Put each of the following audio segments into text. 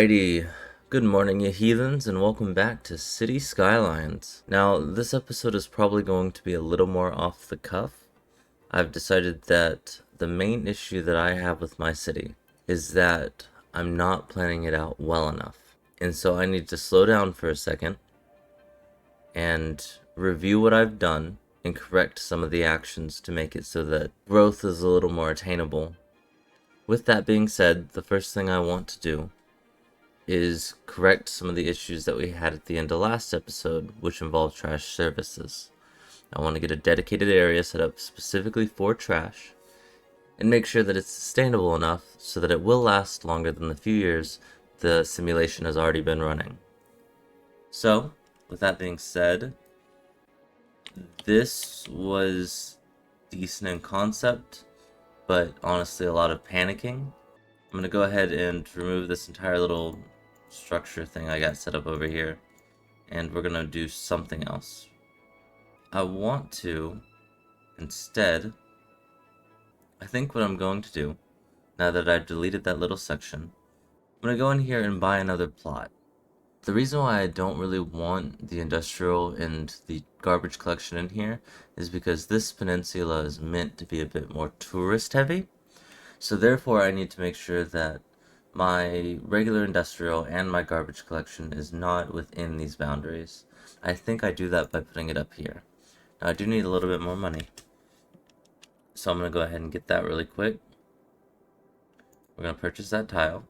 Alrighty, good morning you heathens and welcome back to City Skylines. Now this episode is probably going to be a little more off the cuff. I've decided that the main issue that I have with my city is that I'm not planning it out well enough. And so I need to slow down for a second and review what I've done and correct some of the actions to make it so that growth is a little more attainable. With that being said, the first thing I want to do is correct some of the issues that we had at the end of last episode, which involved trash services. I want to get a dedicated area set up specifically for trash and make sure that it's sustainable enough so that it will last longer than the few years the simulation has already been running. So, with that being said, this was decent in concept, but honestly a lot of panicking. I'm going to go ahead and remove this entire little structure thing I got set up over here, and we're going to do something else. I want to, instead, I think what I'm going to do, now that I've deleted that little section, I'm going to go in here and buy another plot. The reason why I don't really want the industrial and the garbage collection in here is because this peninsula is meant to be a bit more tourist heavy. So therefore I need to make sure that my regular industrial and my garbage collection is not within these boundaries. I think I do that by putting it up here. Now I do need a little bit more money, so I'm going to go ahead and get that really quick. We're going to purchase that tile.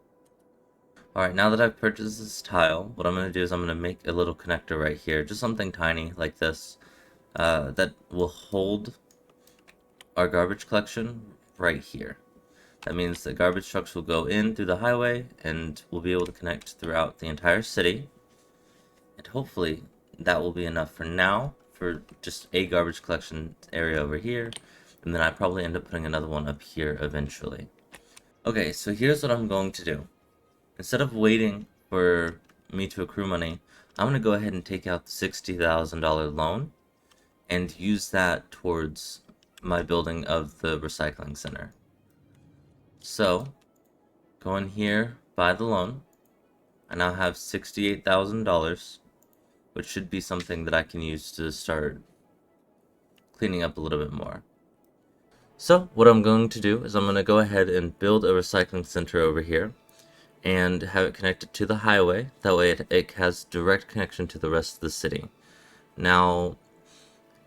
Alright, now that I've purchased this tile, what I'm going to do is I'm going to make a little connector right here, just something tiny like this, that will hold our garbage collection right here. That means that garbage trucks will go in through the highway and we'll be able to connect throughout the entire city. And hopefully that will be enough for now for just a garbage collection area over here. And then I probably end up putting another one up here eventually. Okay, so here's what I'm going to do. Instead of waiting for me to accrue money, I'm going to go ahead and take out the $60,000 loan and use that towards my building of the recycling center. So, go in here, buy the loan. I now have $68,000, which should be something that I can use to start cleaning up a little bit more. So, what I'm going to do is I'm going to go ahead and build a recycling center over here and have it connected to the highway. That way it has direct connection to the rest of the city. Now,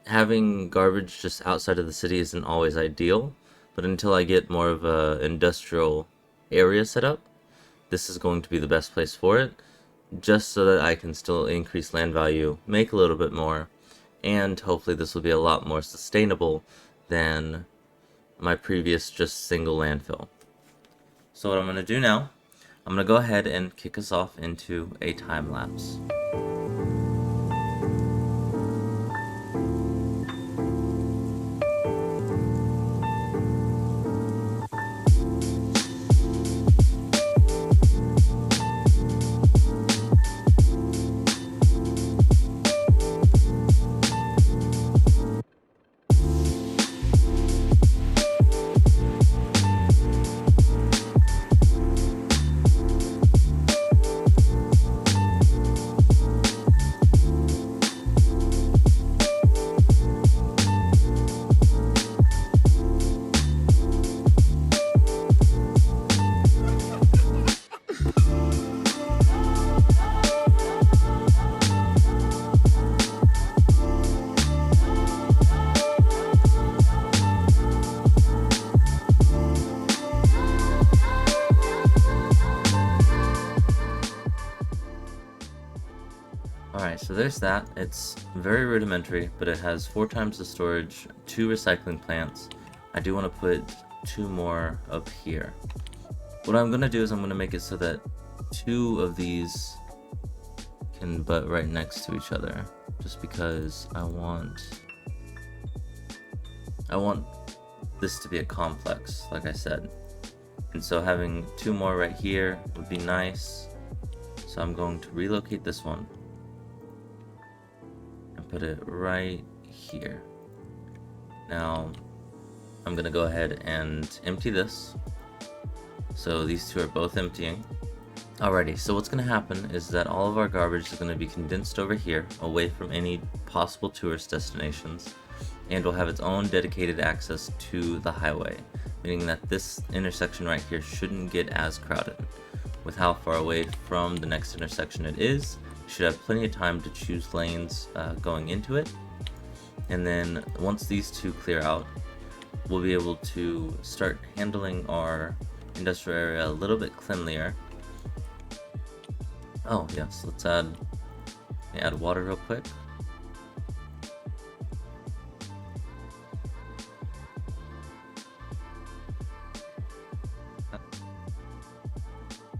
having garbage just outside of the city isn't always ideal, but until I get more of a industrial area set up, this is going to be the best place for it, just so that I can still increase land value, make a little bit more, and hopefully this will be a lot more sustainable than my previous just single landfill. So what I'm going to do now, I'm going to go ahead and kick us off into a time lapse. Alright, so there's that. It's very rudimentary, but it has 4 times the storage, 2 recycling plants. I do want to put 2 more up here. What I'm going to do is I'm going to make it so that 2 of these can butt right next to each other, just because I want this to be a complex, like I said. And so having 2 more right here would be nice. So I'm going to relocate this one and put it right here. Now I'm gonna go ahead and empty this. So these two are both emptying. Alrighty, so what's going to happen is that all of our garbage is going to be condensed over here, away from any possible tourist destinations, and will have its own dedicated access to the highway, meaning that this intersection right here shouldn't get as crowded. With how far away from the next intersection it is, you should have plenty of time to choose lanes going into it, and then once these two clear out, we'll be able to start handling our industrial area a little bit cleanlier. Oh yes, let's add water real quick.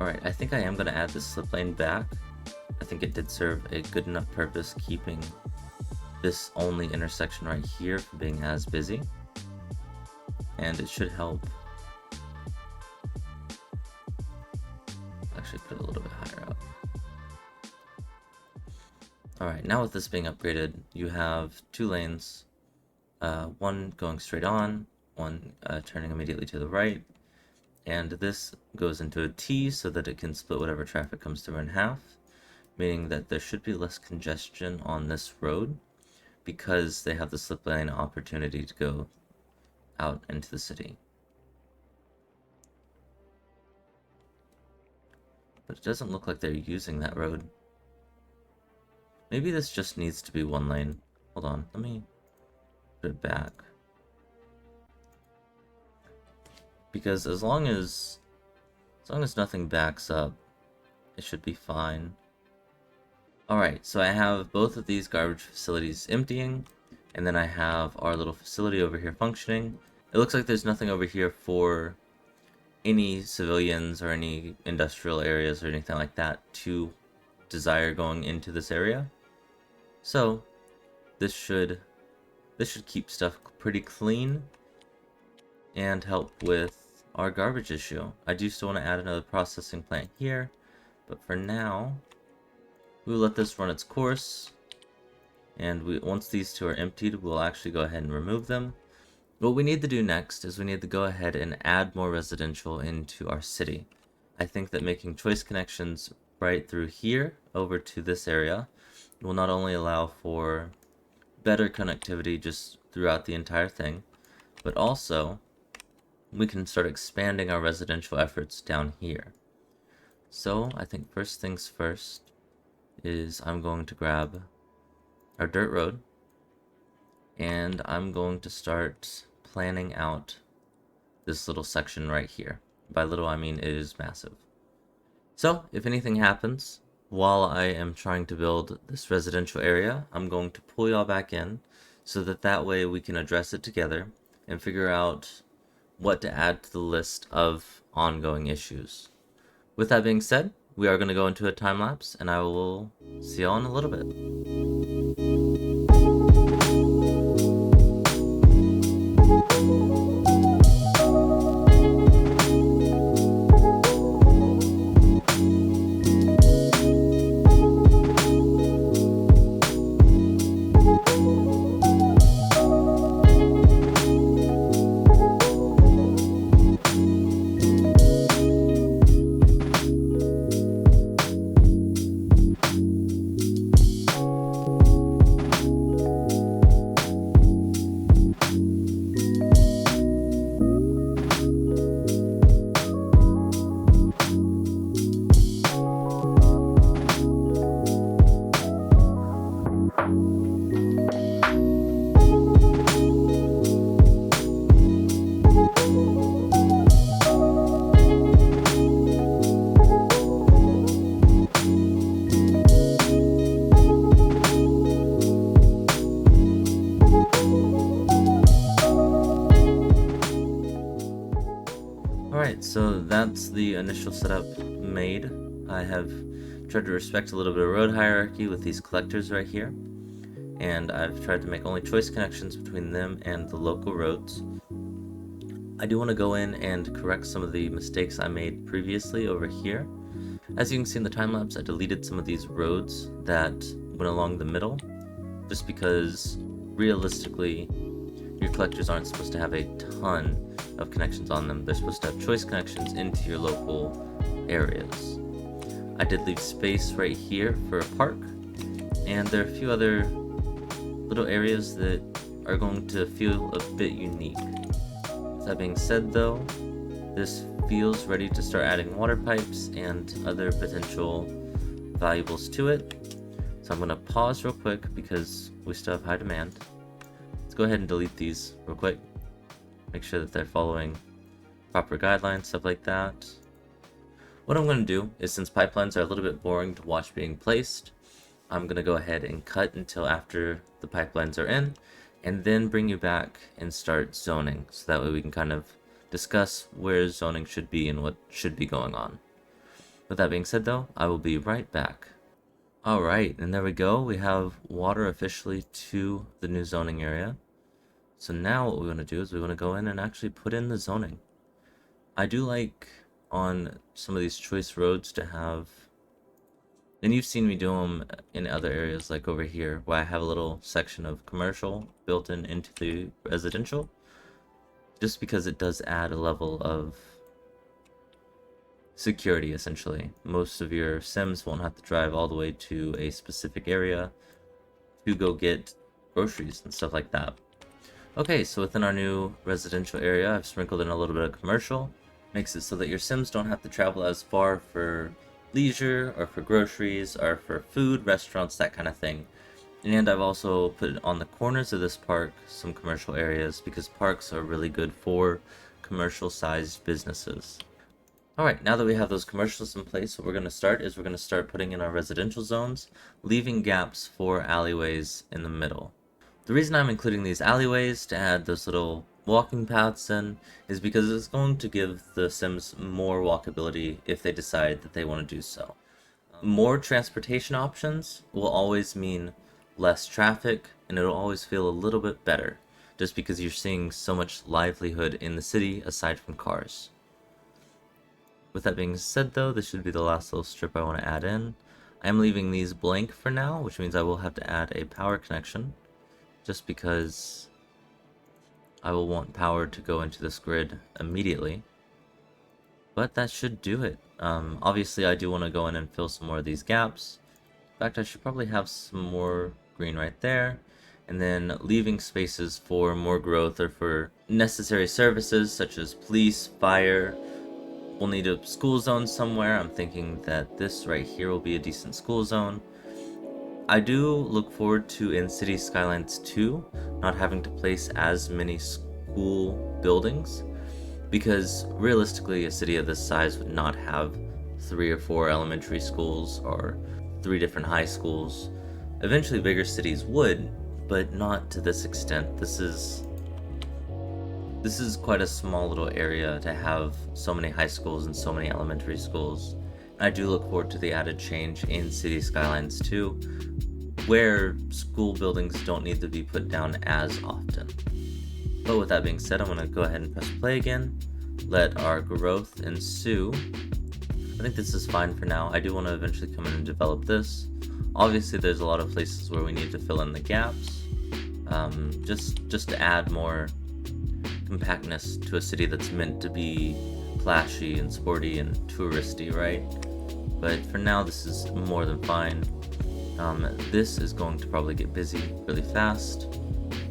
Alright, I think I am going to add this slip lane back. I think it did serve a good enough purpose keeping this only intersection right here from being as busy. And it should help. Actually put it a little bit higher up. Alright, now with this being upgraded, you have two lanes, one going straight on, one turning immediately to the right, and this goes into a T so that it can split whatever traffic comes through in half, meaning that there should be less congestion on this road because they have the slip lane opportunity to go out into the city. But it doesn't look like they're using that road. Maybe this just needs to be one lane. Hold on, let me put it back. Because as long as nothing backs up, it should be fine. Alright, so I have both of these garbage facilities emptying, and then I have our little facility over here functioning. It looks like there's nothing over here for any civilians or any industrial areas or anything like that to desire going into this area. So this should keep stuff pretty clean and help with our garbage issue. I do still want to add another processing plant here, but for now we'll let this run its course, and once these two are emptied, we'll actually go ahead and remove them. What we need to do next is we need to go ahead and add more residential into our city. I think that making choice connections right through here over to this area will not only allow for better connectivity just throughout the entire thing, but also we can start expanding our residential efforts down here. So I think first things first is I'm going to grab our dirt road, and I'm going to start planning out this little section right here. By little I mean it is massive. So if anything happens while I am trying to build this residential area, I'm going to pull y'all back in so that way we can address it together and figure out what to add to the list of ongoing issues. With that being said, we are going to go into a time lapse, and I will see y'all in a little bit. Alright, so that's the initial setup made. I have tried to respect a little bit of road hierarchy with these collectors right here, and I've tried to make only choice connections between them and the local roads. I do want to go in and correct some of the mistakes I made previously over here. As you can see in the time lapse, I deleted some of these roads that went along the middle, just because realistically your collectors aren't supposed to have a ton of connections on them. They're supposed to have choice connections into your local areas. I did leave space right here for a park, and there are a few other little areas that are going to feel a bit unique. With that being said though, this feels ready to start adding water pipes and other potential valuables to it. So I'm going to pause real quick because we still have high demand. Let's go ahead and delete these real quick. Make sure that they're following proper guidelines, stuff like that. What I'm going to do is, since pipelines are a little bit boring to watch being placed, I'm going to go ahead and cut until after the pipelines are in, and then bring you back and start zoning, so that way we can kind of discuss where zoning should be and what should be going on. With that being said though, I will be right back. Alright, and there we go. We have water officially to the new zoning area. So now what we want to do is we want to go in and actually put in the zoning. I do like on some of these choice roads to have, and you've seen me do them in other areas like over here, where I have a little section of commercial built into the residential, just because it does add a level of security essentially. Most of your Sims won't have to drive all the way to a specific area to go get groceries and stuff like that. Okay, so within our new residential area, I've sprinkled in a little bit of commercial. Makes it so that your Sims don't have to travel as far for leisure or for groceries or for food, restaurants, that kind of thing. And I've also put on the corners of this park some commercial areas, because parks are really good for commercial sized businesses. Alright, now that we have those commercials in place, what we're going to start is we're going to start putting in our residential zones, leaving gaps for alleyways in the middle. The reason I'm including these alleyways to add those little walking paths in is because it's going to give the Sims more walkability if they decide that they want to do so. More transportation options will always mean less traffic, and it'll always feel a little bit better, just because you're seeing so much livelihood in the city aside from cars. With that being said though, this should be the last little strip I want to add in. I'm leaving these blank for now, which means I will have to add a power connection, just because I will want power to go into this grid immediately. But that should do it. Obviously I do want to go in and fill some more of these gaps. In fact, I should probably have some more green right there, and then leaving spaces for more growth or for necessary services such as police, fire. We'll need a school zone somewhere. I'm thinking that this right here will be a decent school zone. I do look forward to, in City Skylines 2, not having to place as many school buildings, because realistically a city of this size would not have 3 or 4 elementary schools or 3 different high schools. Eventually bigger cities would, but not to this extent. This is quite a small little area to have so many high schools and so many elementary schools. I do look forward to the added change in City Skylines 2, where school buildings don't need to be put down as often. But with that being said, I'm going to go ahead and press play again, let our growth ensue. I think this is fine for now. I do want to eventually come in and develop this. Obviously there's a lot of places where we need to fill in the gaps, just to add more compactness to a city that's meant to be flashy and sporty and touristy, right? But for now this is more than fine. This is going to probably get busy really fast.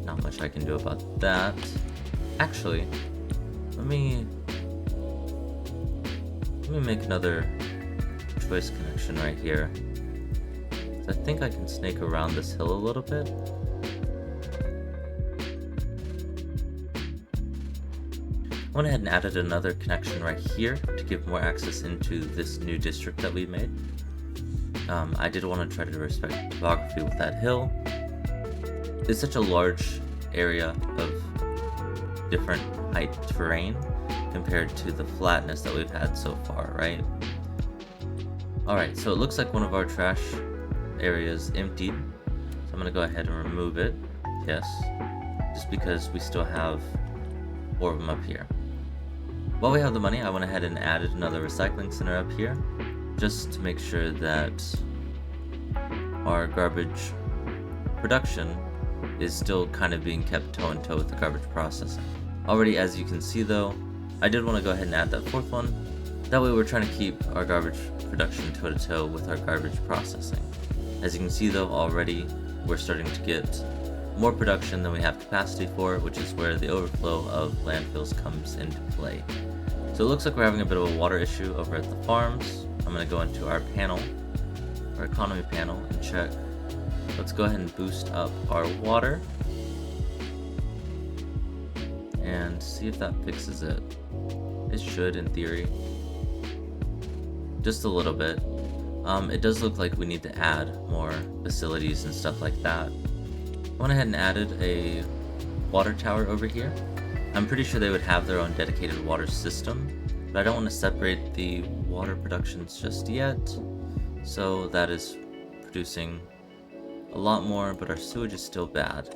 Not much I can do about that. Actually, let me make another choice connection right here. I think I can snake around this hill a little bit. I went ahead and added another connection right here to give more access into this new district that we made. I did want to try to respect topography with that hill. It's such a large area of different height terrain compared to the flatness that we've had so far, right? Alright, so it looks like one of our trash areas emptied, so I'm gonna go ahead and remove it. Yes, just because we still have 4 of them up here. While we have the money, I went ahead and added another recycling center up here, just to make sure that our garbage production is still kind of being kept toe and toe with the garbage processing. Already, as you can see though, I did want to go ahead and add that 4th one, That way we're trying to keep our garbage production toe-to-toe with our garbage processing. As you can see though, already we're starting to get more production than we have capacity for, which is where the overflow of landfills comes into play. So it looks like we're having a bit of a water issue over at the farms. I'm going to go into our panel, our economy panel, and check. Let's go ahead and boost up our water and see if that fixes it. It should, in theory. Just a little bit. It does look like we need to add more facilities and stuff like that. I went ahead and added a water tower over here. I'm pretty sure they would have their own dedicated water system, but I don't want to separate the water productions just yet. So that is producing a lot more, but our sewage is still bad,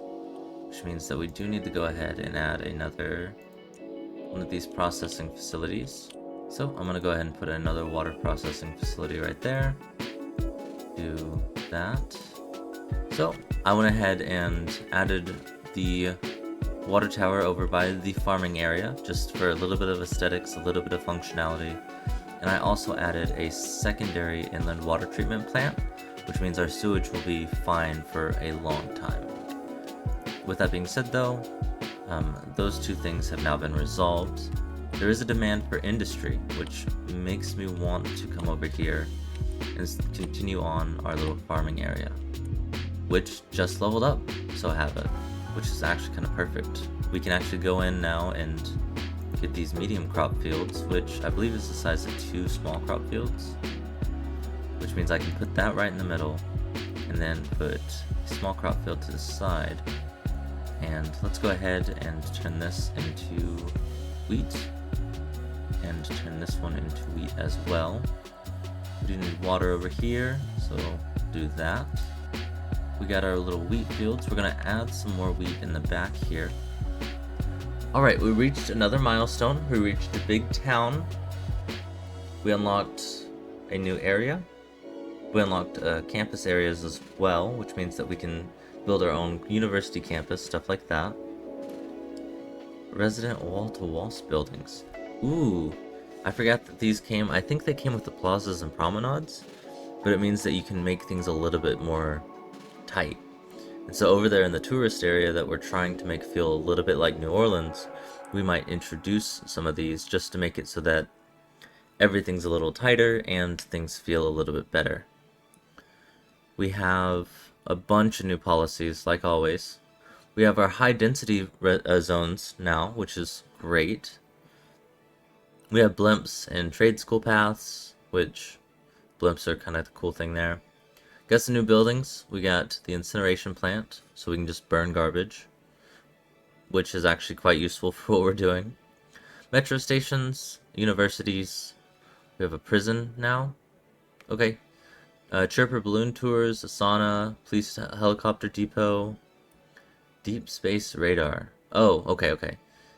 which means that we do need to go ahead and add another one of these processing facilities. So I'm going to go ahead and put another water processing facility right there. Do that. So I went ahead and added the water tower over by the farming area, just for a little bit of aesthetics, a little bit of functionality. And I also added a secondary inland water treatment plant, which means our sewage will be fine for a long time. With that being said though, those two things have now been resolved. There is a demand for industry, which makes me want to come over here and continue on our little farming area, which just leveled up, so have it, which is actually kind of perfect. We can actually go in now and get these medium crop fields, which I believe is the size of 2 small crop fields, which means I can put that right in the middle and then put a small crop field to the side. And let's go ahead and turn this into wheat and turn this one into wheat as well. We do need water over here, so do that. We got our little wheat fields. We're gonna add some more wheat in the back here. Alright, we reached another milestone. We reached a big town. We unlocked a new area. We unlocked campus areas as well, which means that we can build our own university campus, stuff like that. Resident wall-to-wall buildings. Ooh, I forgot that these came, I think they came with the plazas and promenades, but it means that you can make things a little bit more tight. And so over there in the tourist area that we're trying to make feel a little bit like New Orleans, we might introduce some of these just to make it so that everything's a little tighter and things feel a little bit better. We have a bunch of new policies, like always. We have our high density zones now, which is great. We have blimps and trade school paths, which blimps are kind of the cool thing there. Got some new buildings. We got the incineration plant, so we can just burn garbage, which is actually quite useful for what we're doing. Metro stations, universities. We have a prison now. Okay. Chirper balloon tours, a sauna, police helicopter depot, deep space radar. Oh, okay.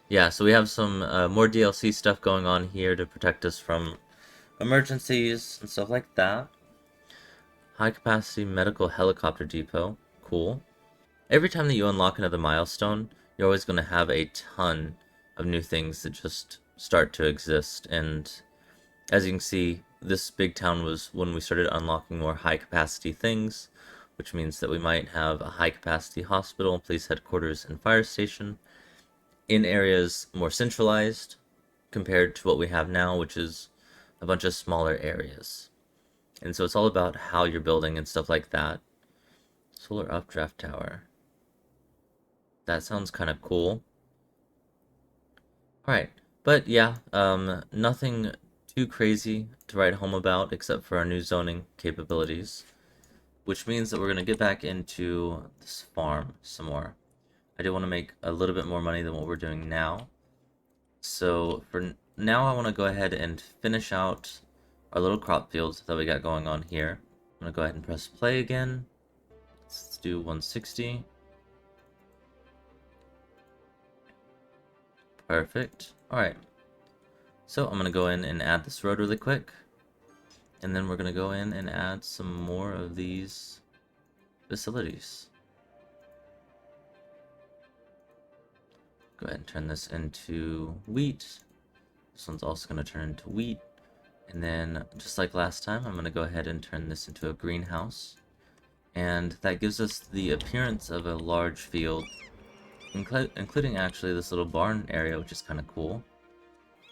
Yeah, so we have some more DLC stuff going on here to protect us from emergencies and stuff like that. High capacity medical helicopter depot. Cool. Every time that you unlock another milestone, you're always going to have a ton of new things that just start to exist. And as you can see, this big town was when we started unlocking more high capacity things, which means that we might have a high capacity hospital, police headquarters, and fire station in areas more centralized compared to what we have now, which is a bunch of smaller areas. And so it's all about how you're building and stuff like that. Solar updraft tower. That sounds kind of cool. Alright, but yeah, nothing too crazy to write home about except for our new zoning capabilities, which means that we're going to get back into this farm some more. I do want to make a little bit more money than what we're doing now. So for now, I want to go ahead and finish out our little crop fields that we got going on here. I'm going to go ahead and press play again. Let's do 160. Perfect. Alright. So I'm going to go in and add this road really quick. And then we're going to go in and add some more of these facilities. Go ahead and turn this into wheat. This one's also going to turn into wheat. And then, just like last time, I'm going to go ahead and turn this into a greenhouse. And that gives us the appearance of a large field, including actually this little barn area, which is kind of cool.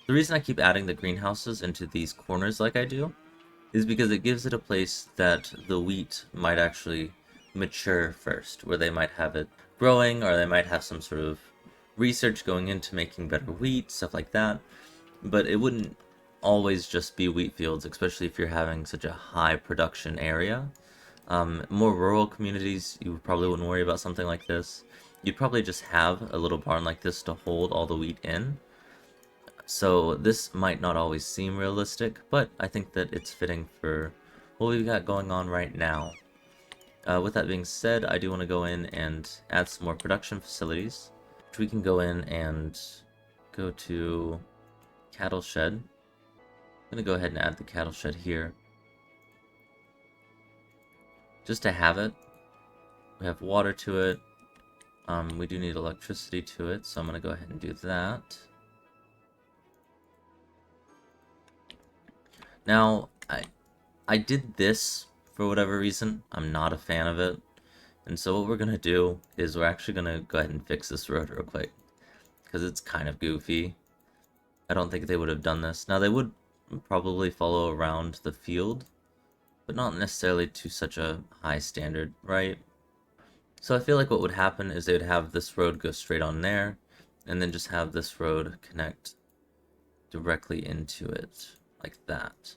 The reason I keep adding the greenhouses into these corners like I do is because it gives it a place that the wheat might actually mature first, where they might have it growing, or they might have some sort of research going into making better wheat, stuff like that. But it wouldn't always just be wheat fields, especially if you're having such a high production area. More rural communities, you probably wouldn't worry about something like this. You'd probably just have a little barn like this to hold all the wheat in. So this might not always seem realistic, but I think that it's fitting for what we've got going on right now. With that being said, I do want to go in and add some more production facilities, which we can go in and go to cattle shed. I'm going to go ahead and add the cattle shed here, just to have it. We have water to it. We do need electricity to it, so I'm going to go ahead and do that. Now, I did this for whatever reason. I'm not a fan of it. And so what we're going to do is we're actually going to go ahead and fix this road real quick, because it's kind of goofy. I don't think they would have done this. Now, they would probably follow around the field, but not necessarily to such a high standard, right? So I feel like what would happen is they would have this road go straight on there, and then just have this road connect directly into it, like that.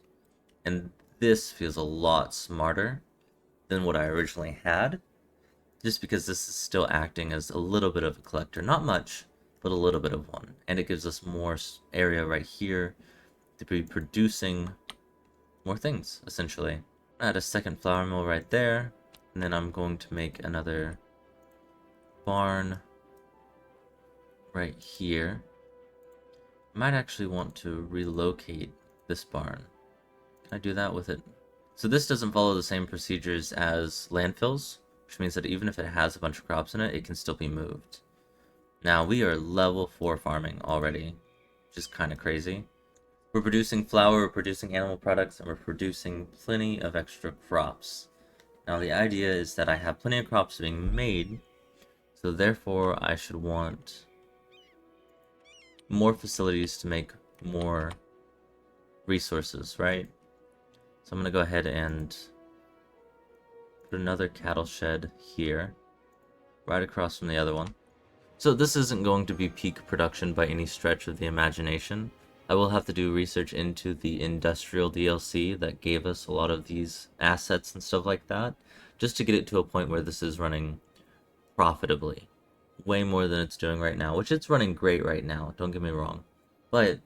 And this feels a lot smarter than what I originally had, just because this is still acting as a little bit of a collector. Not much, but a little bit of one. And it gives us more area right here to be producing more things, essentially. Add a second flour mill right there, and then I'm going to make another barn right here. I might actually want to relocate this barn. Can I do that with it? So this doesn't follow the same procedures as landfills, which means that even if it has a bunch of crops in it, it can still be moved. Now we are level 4 farming already, which is kind of crazy. We're producing flour, we're producing animal products, and we're producing plenty of extra crops. Now the idea is that I have plenty of crops being made, so therefore I should want more facilities to make more resources, right? So I'm going to go ahead and put another cattle shed here, right across from the other one. So this isn't going to be peak production by any stretch of the imagination. I will have to do research into the industrial DLC that gave us a lot of these assets and stuff like that, just to get it to a point where this is running profitably. Way more than it's doing right now, which it's running great right now, don't get me wrong. But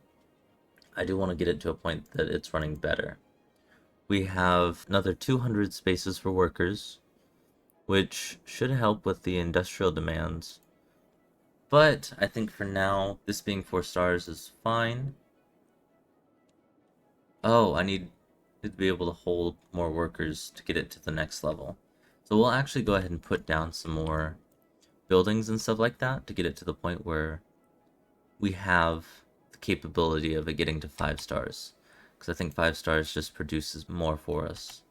I do want to get it to a point that it's running better. We have another 200 spaces for workers, which should help with the industrial demands. But I think for now, this being 4 stars is fine. Oh, I need to be able to hold more workers to get it to the next level. So we'll actually go ahead and put down some more buildings and stuff like that to get it to the point where we have the capability of it getting to 5 stars. Because I think 5 stars just produces more for us.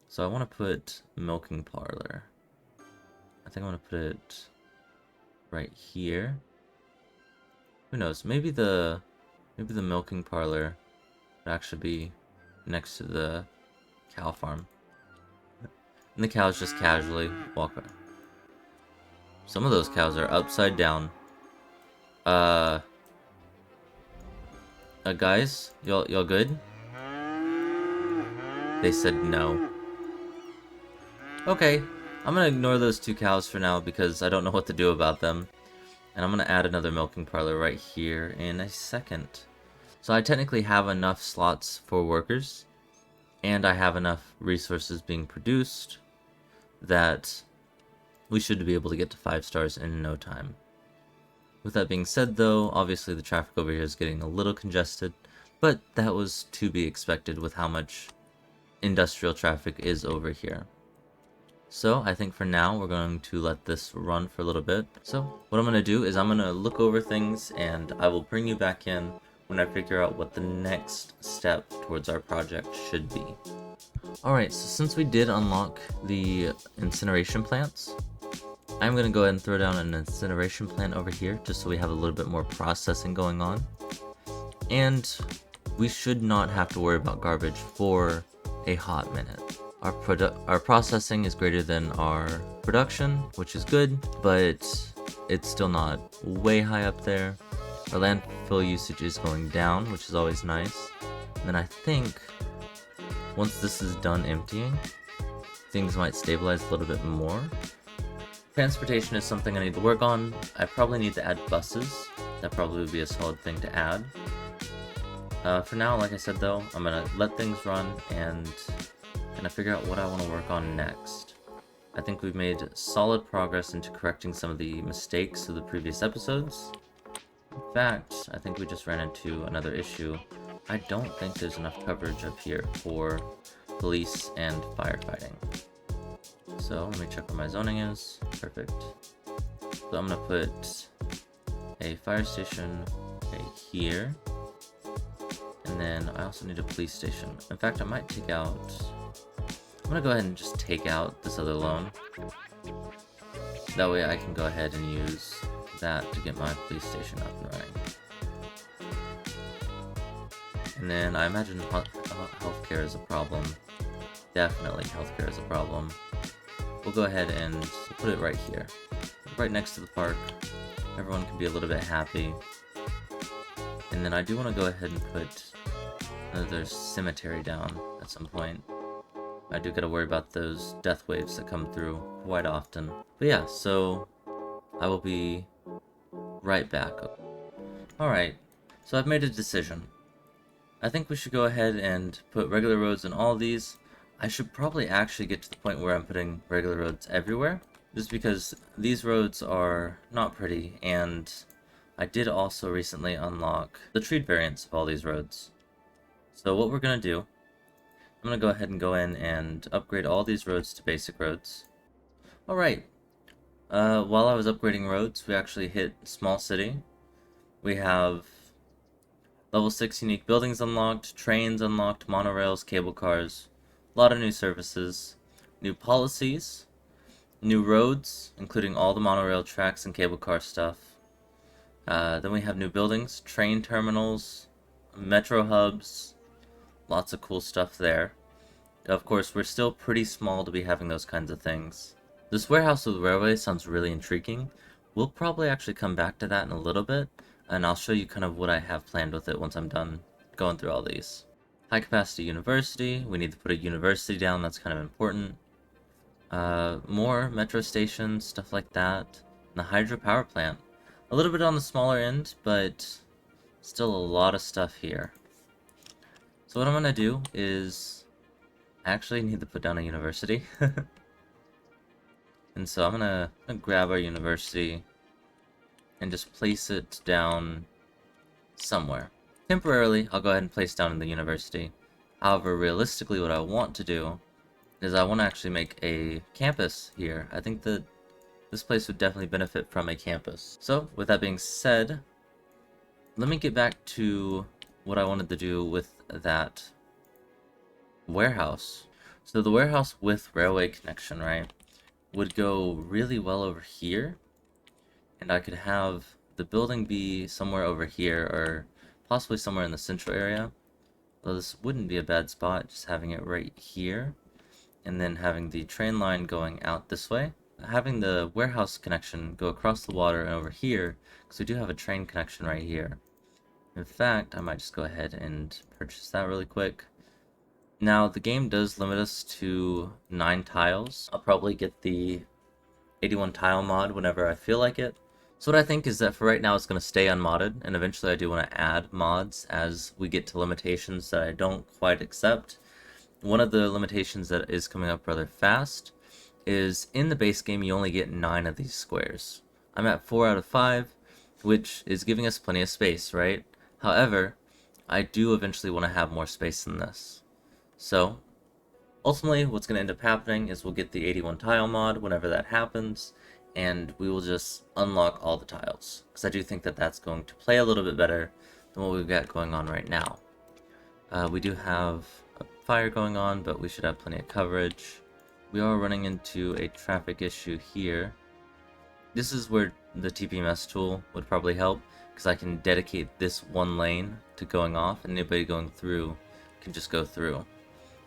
So I want to put milking parlor. I think I want to put it right here. Who knows? Maybe the milking parlor would actually be next to the cow farm. And the cows just casually walk by. Some of those cows are upside down. Guys, y'all good? They said no. Okay, I'm gonna ignore those 2 cows for now because I don't know what to do about them. And I'm gonna add another milking parlor right here in a second. So I technically have enough slots for workers, and I have enough resources being produced that we should be able to get to 5 stars in no time. With that being said though, obviously the traffic over here is getting a little congested, but that was to be expected with how much industrial traffic is over here. So I think for now we're going to let this run for a little bit. So what I'm going to do is I'm going to look over things and I will bring you back in when I figure out what the next step towards our project should be. Alright, so since we did unlock the incineration plants, I'm going to go ahead and throw down an incineration plant over here, just so we have a little bit more processing going on. And we should not have to worry about garbage for a hot minute. Our processing is greater than our production, which is good, but it's still not way high up there. Our landfill usage is going down, which is always nice. And then I think once this is done emptying, things might stabilize a little bit more. Transportation is something I need to work on. I probably need to add buses. That probably would be a solid thing to add. For now, like I said though, I'm gonna let things run and kind of figure out what I want to work on next. I think we've made solid progress into correcting some of the mistakes of the previous episodes. In fact, I think we just ran into another issue. I don't think there's enough coverage up here for police and firefighting. So let me check where my zoning is. Perfect. So I'm gonna put a fire station right here. And then I also need a police station. In fact, I might take out... I'm gonna go ahead and just take out this other loan. That way I can go ahead and use that to get my police station up and running. And then I imagine healthcare is a problem. Definitely healthcare is a problem. We'll go ahead and put it right here. Right next to the park. Everyone can be a little bit happy. And then I do want to go ahead and put another cemetery down at some point. I do gotta worry about those death waves that come through quite often. But yeah, so I will be right back. Alright, so I've made a decision. I think we should go ahead and put regular roads in all of these. I should probably actually get to the point where I'm putting regular roads everywhere, just because these roads are not pretty, and I did also recently unlock the treed variants of all these roads. So what we're going to do, I'm going to go ahead and go in and upgrade all these roads to basic roads. Alright, while I was upgrading roads, we actually hit Small City. We have level 6 unique buildings unlocked, trains unlocked, monorails, cable cars, a lot of new services, new policies, new roads, including all the monorail tracks and cable car stuff. Then we have new buildings, train terminals, metro hubs, lots of cool stuff there. Of course, we're still pretty small to be having those kinds of things. This warehouse with railway sounds really intriguing. We'll probably actually come back to that in a little bit, and I'll show you kind of what I have planned with it once I'm done going through all these. High capacity university, we need to put a university down, that's kind of important. More metro stations, stuff like that. And the hydro power plant. A little bit on the smaller end, but still a lot of stuff here. So what I'm going to do is actually need to put down a university. And so I'm going to grab our university and just place it down somewhere. Temporarily, I'll go ahead and place down in the university. However, realistically, what I want to do is I want to actually make a campus here. I think that this place would definitely benefit from a campus. So, with that being said, let me get back to what I wanted to do with that warehouse. So the warehouse with railway connection, right, would go really well over here. And I could have the building be somewhere over here, or possibly somewhere in the central area. Though this wouldn't be a bad spot, just having it right here. And then having the train line going out this way. Having the warehouse connection go across the water and over here, because we do have a train connection right here. In fact, I might just go ahead and purchase that really quick. Now, the game does limit us to 9 tiles. I'll probably get the 81 tile mod whenever I feel like it. So what I think is that for right now it's going to stay unmodded, and eventually I do want to add mods as we get to limitations that I don't quite accept. One of the limitations that is coming up rather fast is in the base game you only get 9 of these squares. I'm at 4 out of 5, which is giving us plenty of space, right? However, I do eventually want to have more space than this. So, ultimately what's going to end up happening is we'll get the 81 tile mod whenever that happens, and we will just unlock all the tiles. Because I do think that that's going to play a little bit better than what we've got going on right now. We do have a fire going on, but we should have plenty of coverage. We are running into a traffic issue here. This is where the TPMS tool would probably help, because I can dedicate this one lane to going off, and anybody going through can just go through.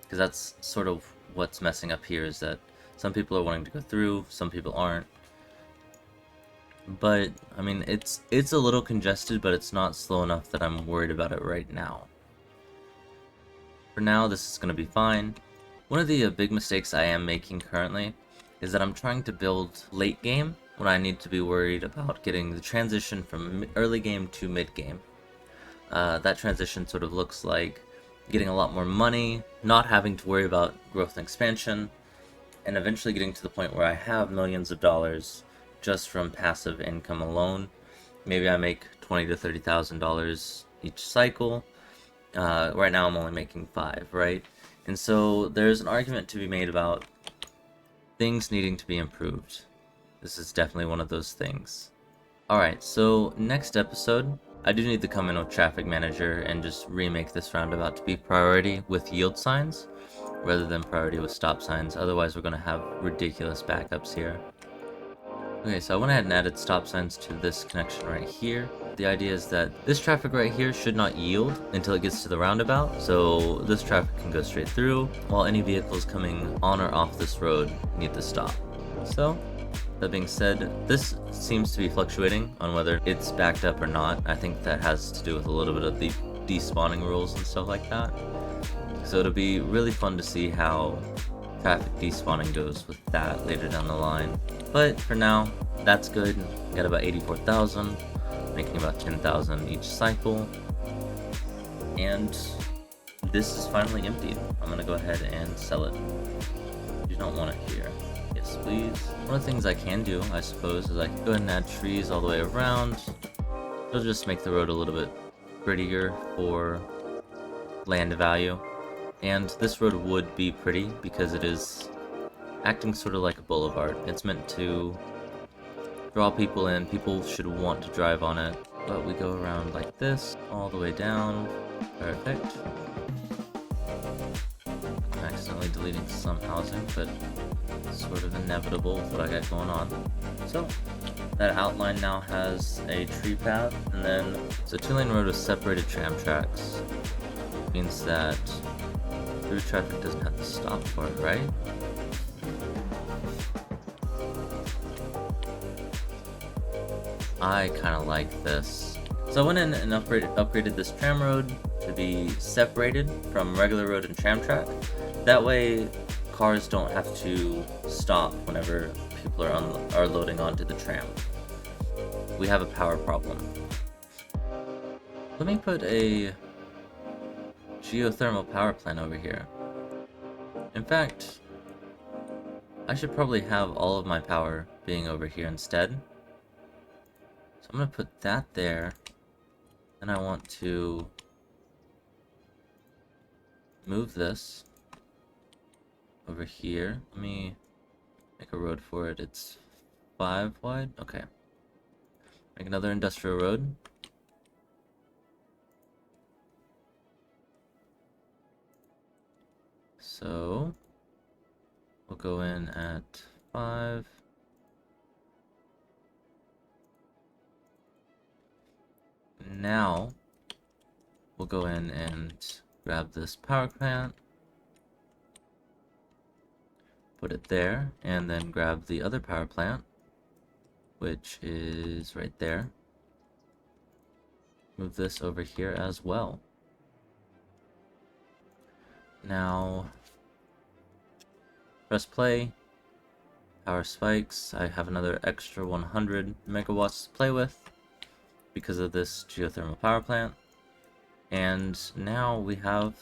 Because that's sort of what's messing up here, is that some people are wanting to go through, some people aren't. But, I mean, it's a little congested, but it's not slow enough that I'm worried about it right now. For now, this is going to be fine. One of the big mistakes I am making currently is that I'm trying to build late game when I need to be worried about getting the transition from early game to mid game. That transition sort of looks like getting a lot more money, not having to worry about growth and expansion, and eventually getting to the point where I have millions of dollars just from passive income alone. Maybe I make $20,000 to $30,000 each cycle. Right now I'm only making 5, right? And so there's an argument to be made about things needing to be improved. This is definitely one of those things. Alright, so next episode, I do need to come in with Traffic Manager and just remake this roundabout to be priority with yield signs, rather than priority with stop signs. Otherwise we're going to have ridiculous backups here. Okay, so I went ahead and added stop signs to this connection right here. The idea is that this traffic right here should not yield until it gets to the roundabout, so this traffic can go straight through, while any vehicles coming on or off this road need to stop. So, that being said, this seems to be fluctuating on whether it's backed up or not. I think that has to do with a little bit of the despawning rules and stuff like that. So it'll be really fun to see how traffic despawning goes with that later down the line. But for now, that's good. Got about 84,000, making about 10,000 each cycle. And this is finally emptied. I'm gonna go ahead and sell it. You don't want it here. Yes, please. One of the things I can do, I suppose, is I can go ahead and add trees all the way around. It'll just make the road a little bit prettier for land value. And this road would be pretty because it is acting sort of like a boulevard. It's meant to draw people in. People should want to drive on it. But we go around like this, all the way down. Perfect. I'm accidentally deleting some housing, but it's sort of inevitable with what I got going on. So, that outline now has a tree path, and then it's a 2-lane road with separated tram tracks. Means that through traffic doesn't have to stop for it, right? I kind of like this. So I went in and upgraded this tram road to be separated from regular road and tram track. That way, cars don't have to stop whenever people are loading onto the tram. We have a power problem. Let me put a geothermal power plant over here. In fact, I should probably have all of my power being over here instead. So I'm going to put that there. And I want to move this over here. Let me make a road for it. It's 5 wide. Okay. Make another industrial road. So we'll go in at 5. Now we'll go in and grab this power plant, put it there, and then grab the other power plant, which is right there. Move this over here as well. Now press play, power spikes. I have another extra 100 megawatts to play with because of this geothermal power plant. And now we have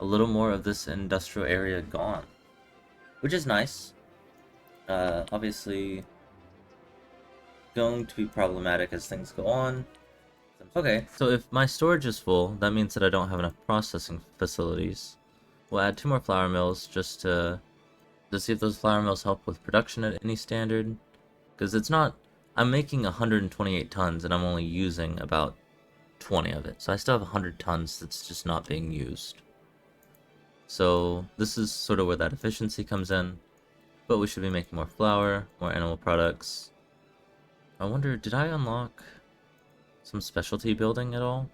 a little more of this industrial area gone, which is nice. Obviously going to be problematic as things go on. Okay, so if my storage is full, that means that I don't have enough processing facilities. We'll add 2 more flour mills just to see if those flour mills help with production at any standard. Because it's not... I'm making 128 tons and I'm only using about 20 of it. So I still have 100 tons that's just not being used. So this is sort of where that efficiency comes in. But we should be making more flour, more animal products. I wonder, did I unlock some specialty building at all?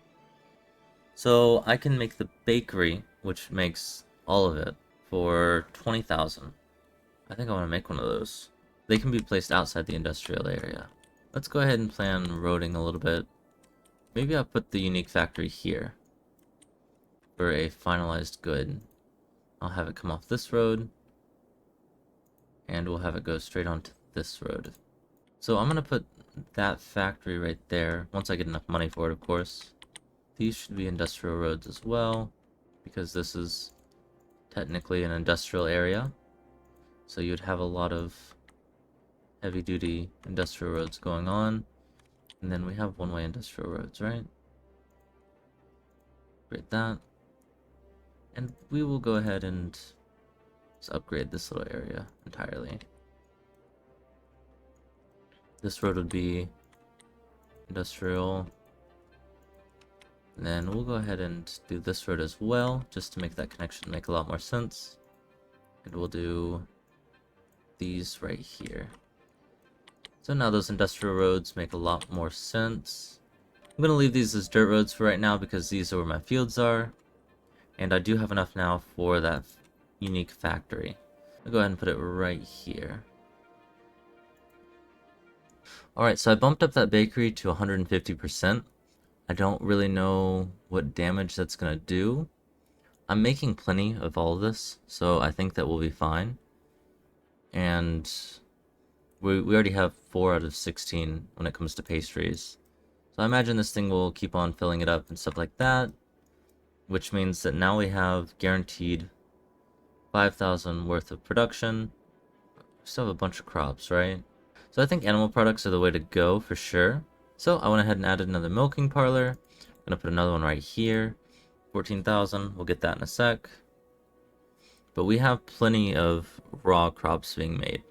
So I can make the bakery, which makes all of it, for 20,000. I think I want to make one of those. They can be placed outside the industrial area. Let's go ahead and plan roading a little bit. Maybe I'll put the unique factory here for a finalized good. I'll have it come off this road, and we'll have it go straight onto this road. So I'm going to put that factory right there, once I get enough money for it, of course. These should be industrial roads as well, because this is technically an industrial area. So you'd have a lot of heavy-duty industrial roads going on. And then we have one-way industrial roads, right? Upgrade that. And we will go ahead and just upgrade this little area entirely. This road would be industrial. And then we'll go ahead and do this road as well, just to make that connection make a lot more sense. And we'll do these right here. So now those industrial roads make a lot more sense. I'm going to leave these as dirt roads for right now because these are where my fields are. And I do have enough now for that unique factory. I'll go ahead and put it right here. Alright, so I bumped up that bakery to 150%. I don't really know what damage that's going to do. I'm making plenty of all of this, so I think that we'll be fine. And we already have 4 out of 16 when it comes to pastries. So I imagine this thing will keep on filling it up and stuff like that. Which means that now we have guaranteed 5,000 worth of production. We still have a bunch of crops, right? So I think animal products are the way to go for sure. So I went ahead and added another milking parlor. I'm going to put another one right here. 14,000. We'll get that in a sec. But we have plenty of raw crops being made,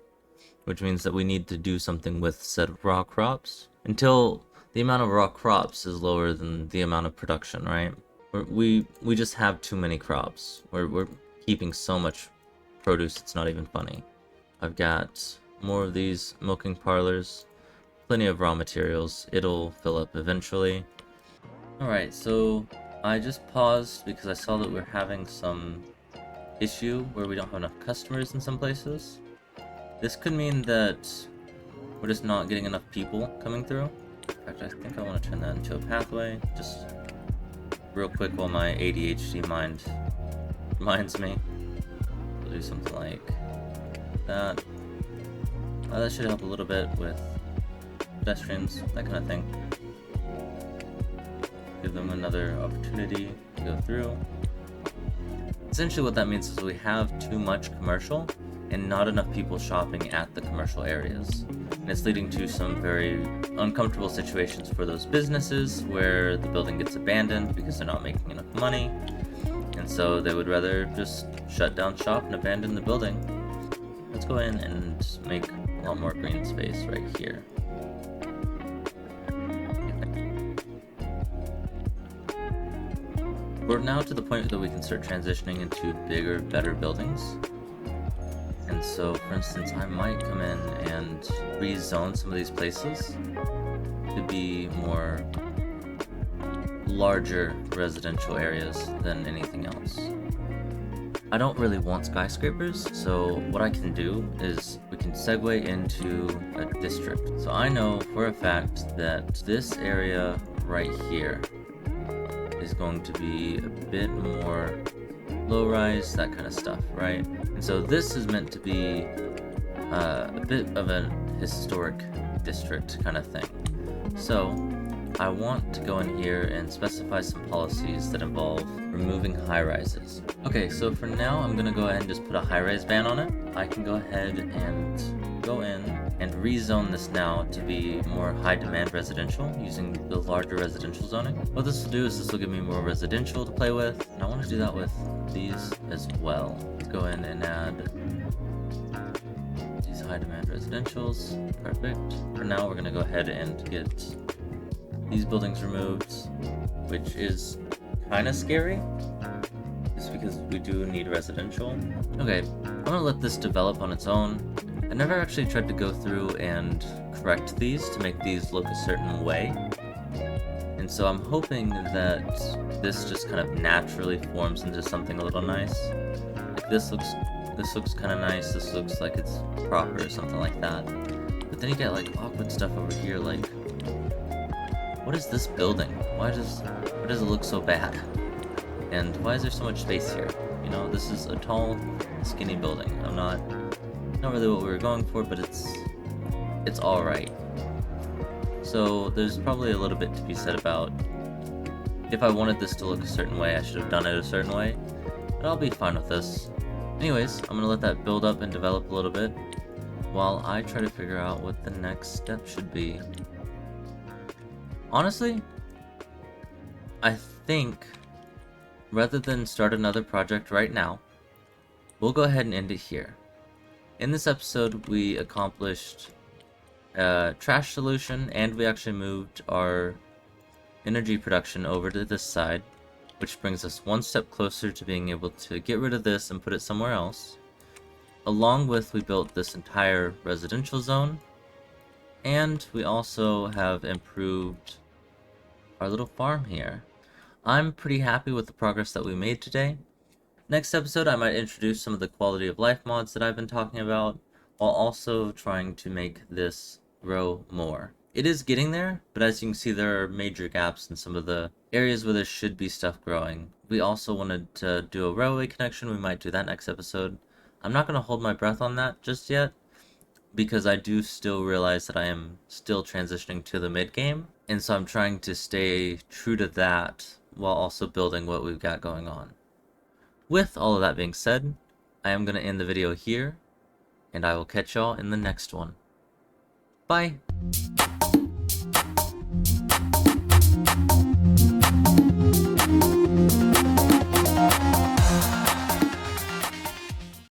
which means that we need to do something with said raw crops until the amount of raw crops is lower than the amount of production, right? We just have too many crops. We're keeping so much produce, it's not even funny. I've got more of these milking parlors, plenty of raw materials. It'll fill up eventually. Alright, so I just paused because I saw that we're having some issue where we don't have enough customers in some places. This could mean that we're just not getting enough people coming through. In fact, I think I want to turn that into a pathway, just real quick while my ADHD mind reminds me. We'll do something like that. That should help a little bit with pedestrians, that kind of thing. Give them another opportunity to go through. Essentially what that means is we have too much commercial and not enough people shopping at the commercial areas. And it's leading to some very uncomfortable situations for those businesses where the building gets abandoned because they're not making enough money. And so they would rather just shut down shop and abandon the building. Let's go in and make a lot more green space right here. We're now to the point that we can start transitioning into bigger, better buildings. And so, for instance, I might come in and rezone some of these places to be more larger residential areas than anything else. I don't really want skyscrapers, so what I can do is we can segue into a district. So I know for a fact that this area right here is going to be a bit more low-rise, that kind of stuff, right? And so this is meant to be a bit of a historic district kind of thing. So I want to go in here and specify some policies that involve removing high-rises. Okay, so for now I'm gonna go ahead and just put a high-rise ban on it. I can go ahead and go in and rezone this now to be more high-demand residential using the larger residential zoning. What this will do is this will give me more residential to play with, and I want to do that with these as well. Let's go in and add these high-demand residentials. Perfect. For now, we're gonna go ahead and get these buildings removed, which is kind of scary, just because we do need residential. Okay, I'm gonna let this develop on its own. I never actually tried to go through and correct these to make these look a certain way, and so I'm hoping that this just kind of naturally forms into something a little nice. Like this looks kind of nice, this looks like it's proper or something like that. But then you get like awkward stuff over here, like, what is this building? Why does it look so bad? And why is there so much space here? You know, this is a tall, skinny building. Not really what we were going for, but it's alright. So there's probably a little bit to be said about, if I wanted this to look a certain way, I should have done it a certain way. But I'll be fine with this. Anyways, I'm gonna let that build up and develop a little bit while I try to figure out what the next step should be. Honestly, I think rather than start another project right now, we'll go ahead and end it here. In this episode, we accomplished a trash solution, and we actually moved our energy production over to this side, which brings us one step closer to being able to get rid of this and put it somewhere else. Along with, we built this entire residential zone, and we also have improved our little farm here. I'm pretty happy with the progress that we made today. Next episode, I might introduce some of the quality of life mods that I've been talking about, while also trying to make this grow more. It is getting there, but as you can see, there are major gaps in some of the areas where there should be stuff growing. We also wanted to do a railway connection. We might do that next episode. I'm not going to hold my breath on that just yet, because I do still realize that I am still transitioning to the mid-game, and so I'm trying to stay true to that while also building what we've got going on. With all of that being said, I am going to end the video here, and I will catch y'all in the next one. Bye!